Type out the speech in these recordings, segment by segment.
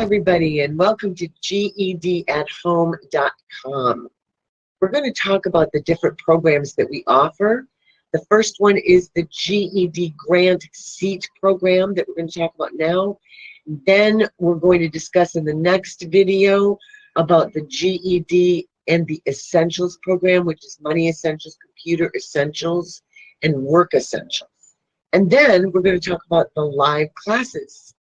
everybody, and welcome to GEDathome.com. We're going to talk about the different programs that we offer. The first one is the GED Grant Seat program that we're going to talk about now. Then we're going to discuss in the next video about the GED and the Essentials program, which is Money Essentials, Computer Essentials, and Work Essentials. And then we're going to talk about the live classes.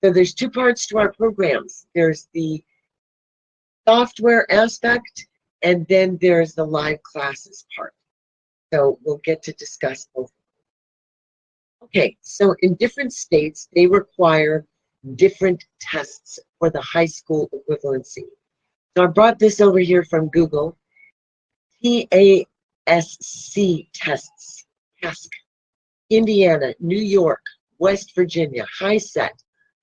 So there's two parts to our programs. There's the software aspect, and then there's the live classes part. So we'll get to discuss both. Okay, so in different states, they require different tests for the high school equivalency. So I brought this over here from Google. TASC tests, TASC, Indiana, New York, West Virginia, HSET,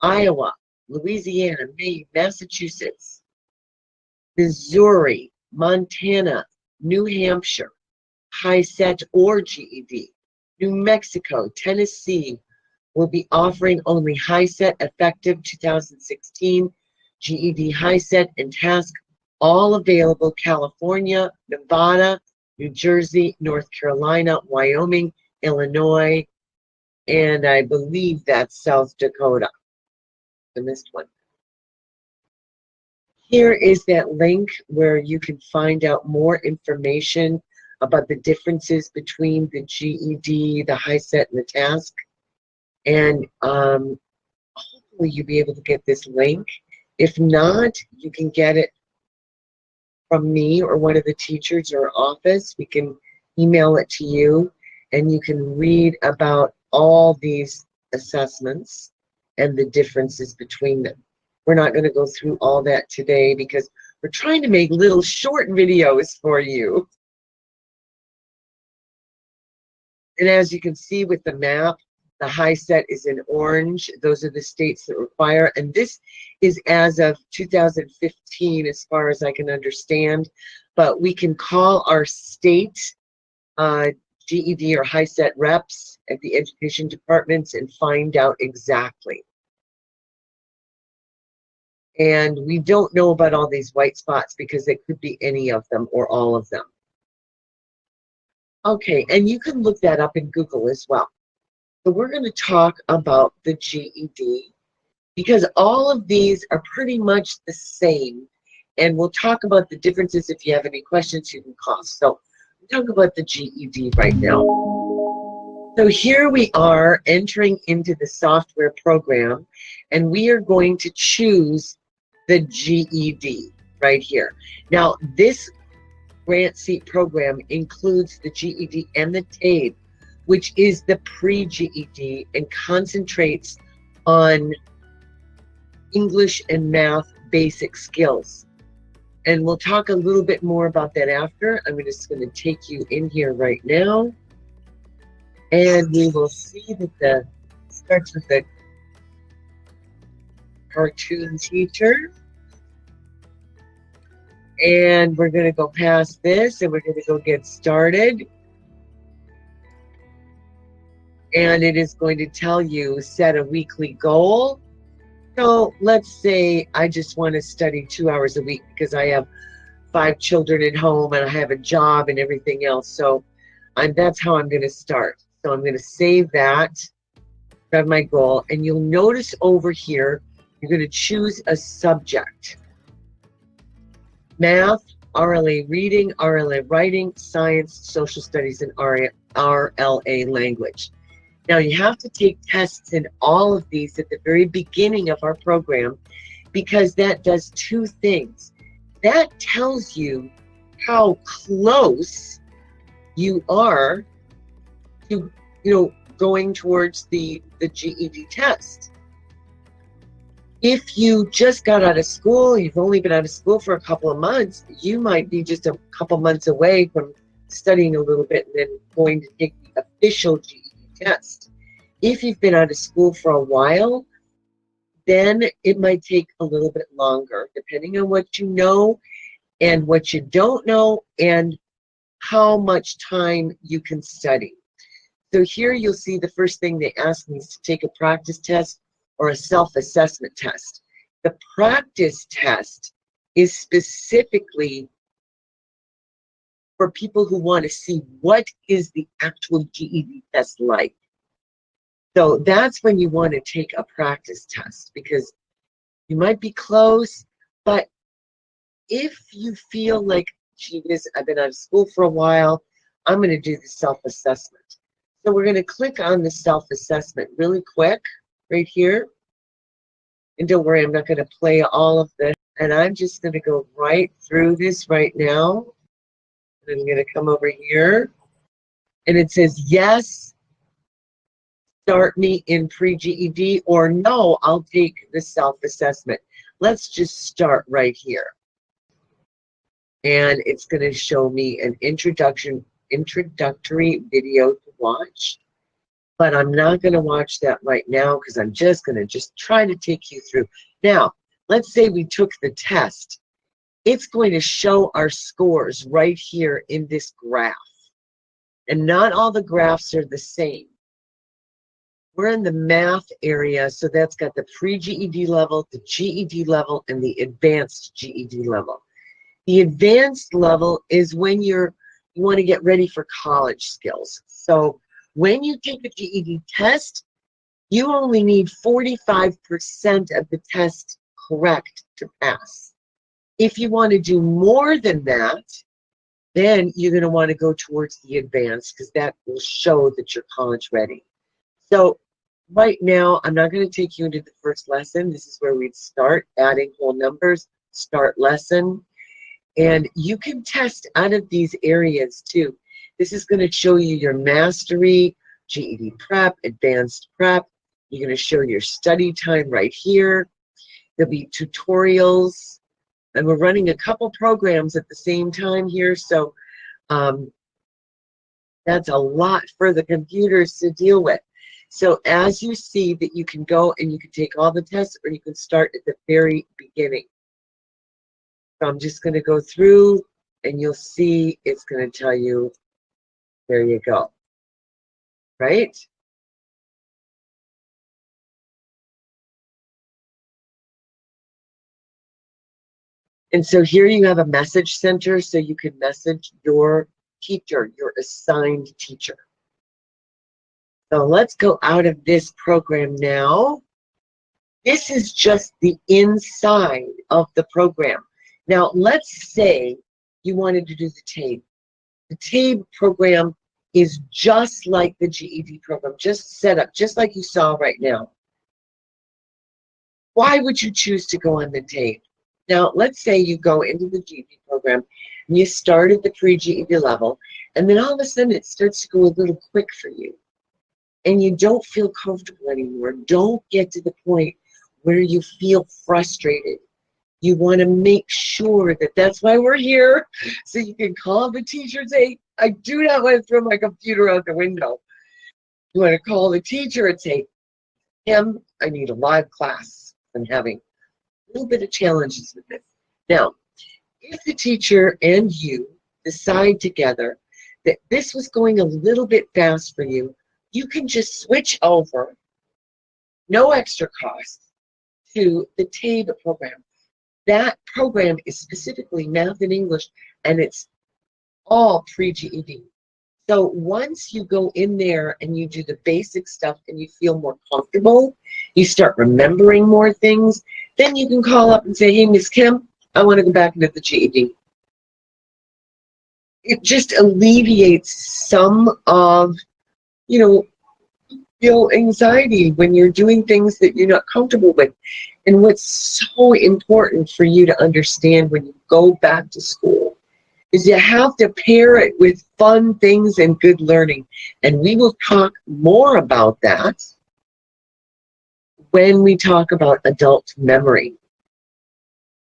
Iowa, Louisiana, Maine, Massachusetts, Missouri, Montana, New Hampshire, HSET or GED, New Mexico, Tennessee will be offering only HSET effective 2016, GED, HSET, and TASC, all available. California, Nevada, New Jersey, North Carolina, Wyoming, Illinois, and I believe that's South Dakota. I missed one. Here is that link where you can find out more information about the differences between the GED, the HSET, and the TASC. And hopefully you'll be able to get this link. If not, you can get it from me or one of the teachers or office. We can email it to you, and you can read about all these assessments and the differences between them. We're not going to go through all that today because we're trying to make little short videos for you. And as you can see with the map, the HSET is in orange. Those are the states that require, and this is as of 2015 as far as I can understand, but we can call our state GED or HSET reps at the education departments and find out exactly. And we don't know about all these white spots because it could be any of them or all of them. Okay, and you can look that up in Google as well. So we're going to talk about the GED because all of these are pretty much the same. And we'll talk about the differences. If you have any questions, you can call. So we'll talk about the GED right now. So here we are entering into the software program, and we are going to choose the GED right here. Now, this grant seat program includes the GED and the TABE, which is the pre-GED and concentrates on English and math basic skills. And we'll talk a little bit more about that after. I'm just going to take you in here right now. And we will see that the starts with the cartoon teacher. And we're going to go past this and we're going to go get started. And it is going to tell you set a weekly goal. So let's say I just want to study 2 hours a week because I have 5 children at home and I have a job and everything else. So that's how I'm going to start. So I'm going to save that, grab my goal, and you'll notice over here, you're going to choose a subject. Math, RLA reading, RLA writing, science, social studies, and RLA language. Now you have to take tests in all of these at the very beginning of our program because that does two things. That tells you how close you are to, going towards the GED test. If you just got out of school, you've only been out of school for a couple of months, you might be just a couple months away from studying a little bit and then going to take the official GED test. If you've been out of school for a while, then it might take a little bit longer, depending on what you know and what you don't know and how much time you can study. So here you'll see the first thing they ask me is to take a practice test or a self-assessment test. The practice test is specifically for people who want to see what is the actual GED test like. So that's when you want to take a practice test, because you might be close, but if you feel like, geez, I've been out of school for a while, I'm going to do the self-assessment. So we're going to click on the self-assessment really quick right here. And don't worry, I'm not going to play all of this. And I'm just going to go right through this right now. And I'm going to come over here. And it says, yes, start me in pre-GED, or no, I'll take the self-assessment. Let's just start right here. And it's going to show me an introductory video to watch. But I'm not going to watch that right now because I'm just going to try to take you through. Now, let's say we took the test. It's going to show our scores right here in this graph. And not all the graphs are the same. We're in the math area, so that's got the pre-GED level, the GED level, and the advanced GED level. The advanced level is when you want to get ready for college skills. So when you take a GED test, you only need 45% of the test correct to pass. If you want to do more than that, then you're going to want to go towards the advanced, because that will show that you're college ready. So right now, I'm not going to take you into the first lesson. This is where we'd start adding whole numbers, start lesson. And you can test out of these areas too. This is going to show you your mastery, GED prep, advanced prep. You're going to show your study time right here. There'll be tutorials. And we're running a couple programs at the same time here. So that's a lot for the computers to deal with. So as you see that you can go and you can take all the tests, or you can start at the very beginning. So I'm just going to go through, and you'll see it's going to tell you, there you go, right? And so here you have a message center, so you can message your teacher, your assigned teacher. So let's go out of this program now. This is just the inside of the program. Now, let's say you wanted to do the TABE. The TABE program is just like the GED program, just set up, just like you saw right now. Why would you choose to go on the TABE? Now, let's say you go into the GED program, and you start at the pre-GED level, and then all of a sudden it starts to go a little quick for you. And you don't feel comfortable anymore. Don't get to the point where you feel frustrated. You want to make sure that that's why we're here, so you can call the teacher and say, I do not want to throw my computer out the window. You want to call the teacher and say, Kim, I need a live class. I'm having a little bit of challenges with this. Now, if the teacher and you decide together that this was going a little bit fast for you, you can just switch over, no extra cost, to the TABE program. That program is specifically math and English, and it's all pre-GED. So once you go in there and you do the basic stuff and you feel more comfortable, you start remembering more things, then you can call up and say, hey, Miss Kim, I want to go back into the GED. It just alleviates some of, anxiety when you're doing things that you're not comfortable with. And what's so important for you to understand when you go back to school is you have to pair it with fun things and good learning. And we will talk more about that when we talk about adult memory.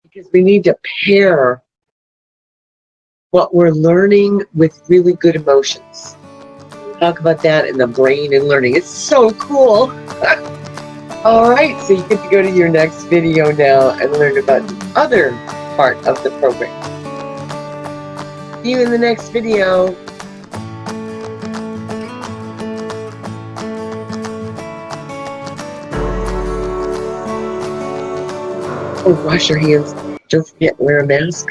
Because we need to pair what we're learning with really good emotions. Talk about that in the brain and learning. It's so cool. All right, so you get to go to your next video now and learn about the other part of the program. See you in the next video. Oh, wash your hands. Don't forget, wear a mask,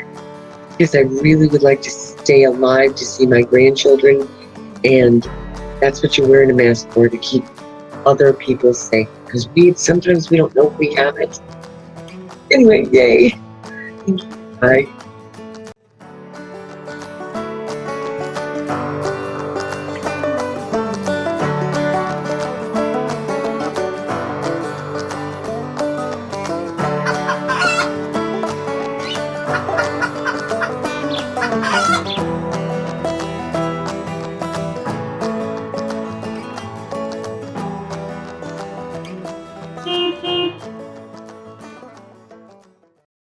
because I really would like to stay alive to see my grandchildren, and that's what you're wearing a mask for, to keep other people safe, because sometimes we don't know if we have it. Anyway, yay. Thank you. Bye.